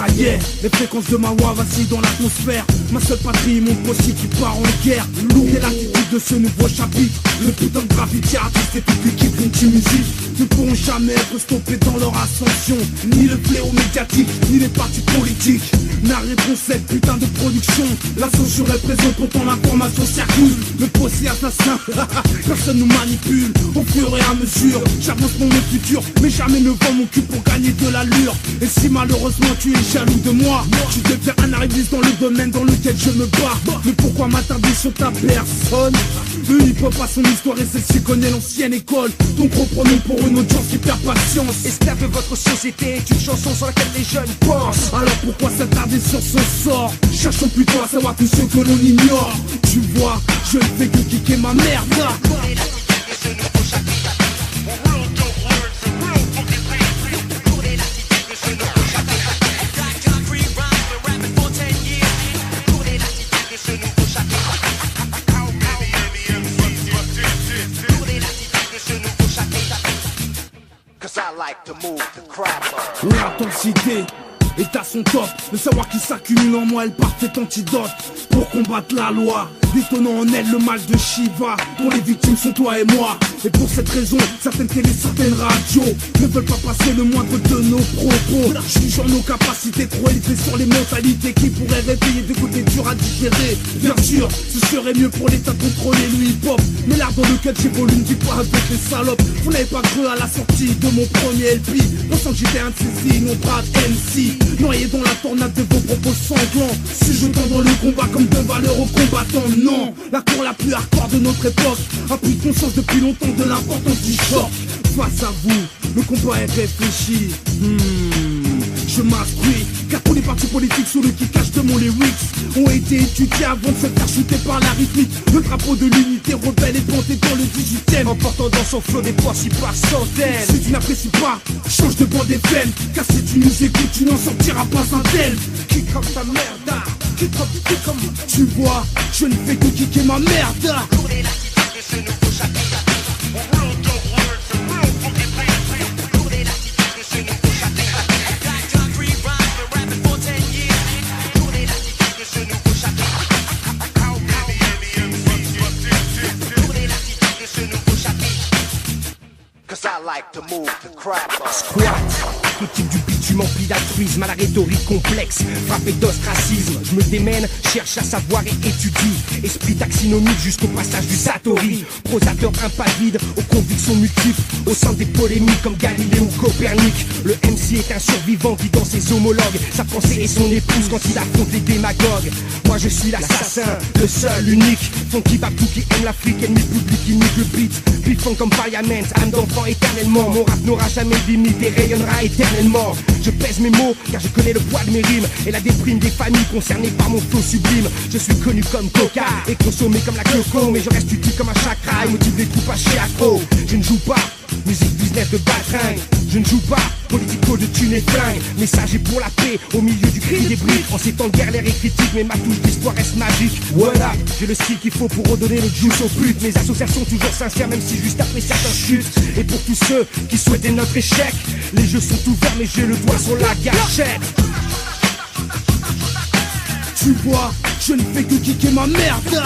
Ça y est, les fréquences de ma voix vacillent dans l'atmosphère. Ma seule patrie, mon possible qui part en guerre. Lourd est l'attitude de ce nouveau chapitre. Le putain de graffiti artiste et toute l'équipe multi-musique ne pourront jamais être stoppés dans leur ascension. Ni le fléau médiatique, ni les partis politiques n'arrêteront cette putain de production. La censure est présente, pourtant l'information circule. Le possible assassin, personne nous manipule. Au fur et à mesure, j'avance pour mon futur, mais jamais ne vends mon cul pour gagner de l'allure. Et si malheureusement tu es jaloux de moi, tu deviens un arriviste dans le domaine dans lequel je me bats. Mais pourquoi m'attarder sur ta personne? Le hip-hop a son histoire et celle-ci connaît l'ancienne école. Donc reprenons pour une audience qui perd patience. Esclave de votre société est une chanson sur laquelle les jeunes pensent. Alors pourquoi s'attarder sur son sort? Cherchons plutôt à savoir tout ce que l'on ignore. Tu vois, je ne fais que kicker ma merde. L'intensité est à son top. Le savoir qui s'accumule en moi est le parfait antidote pour combattre la loi, détonnant en elle le mal de Shiva, dont les victimes sont toi et moi. Et pour cette raison, certaines télés, certaines radios ne veulent pas passer le moindre de nos propos, jugeant nos capacités trop élevées sur les mentalités qui pourraient réveiller des côtés durs à digérer. Bien sûr, ce serait mieux pour l'État de contrôler le hip-hop, mais l'art dans lequel j'évolue ne dit pas avec les salopes. Vous n'avez pas cru à la sortie de mon premier LP, pensant que j'étais un de ces innombrables MC, noyé dans la tornade de vos propos sanglants, si jetant dans le combat comme de valeureux combattants. Non, la cour la plus hardcore de notre époque a pris conscience depuis longtemps de l'importance du choc. Face à vous, le combat est réfléchi. Je m'instruis, car tous les partis politiques sous le kickage de mon lyrics ont été étudiés avant de se faire shooter par la rythmique. Le drapeau de l'unité rebelle est planté dans le 18ème, emportant dans son flot des poissons par centaines. Si tu n'apprécies pas, change de bande FM, car si tu nous écoutes, tu n'en sortiras pas un tel. Kick comme ta merde, kick comme. Tu vois, je ne fais que kicker ma merde. Squat, critique du bitume empli d'altruisme à la rhétorique complexe, frappé d'ostracisme. Je me démène, cherche à savoir et étudie. Esprit taxinomique jusqu'au passage du Satori. Prosateur impavide aux convictions multiples, au sein des polémiques comme Galilée ou Copernic. Le MC est un survivant qui dans ses homologues sa pensée et son épouse quand il affronte les démagogues. Moi je suis l'assassin, le seul, l'unique. Funky Babou qui aime l'Afrique, ennemi public, il nique le beat. Bifong comme Parliament, âme d'enfant éternellement. Mon rap n'aura jamais de limite et rayonnera éternellement. Je pèse mes mots car je connais le poids de mes rimes et la déprime des familles concernées par mon flow sublime. Je suis connu comme Coca et consommé comme la Coco, mais je reste utile comme un chakra et motive les troupes à chier accro. Je ne joue pas musique business de baltringue, je ne joue pas politico de thunes et flingues. Message est pour la paix au milieu du cri des bruits. En ces temps de guerre l'air est critique mais ma touche d'histoire reste magique. Voilà, j'ai le style qu'il faut pour redonner le juice aux putes. Mes associations toujours sincères même si juste après certains chutent. Et pour tous ceux qui souhaitaient notre échec, les jeux sont ouverts mais j'ai le doigt sur la gâchette. Tu vois, je ne fais que kicker ma merde.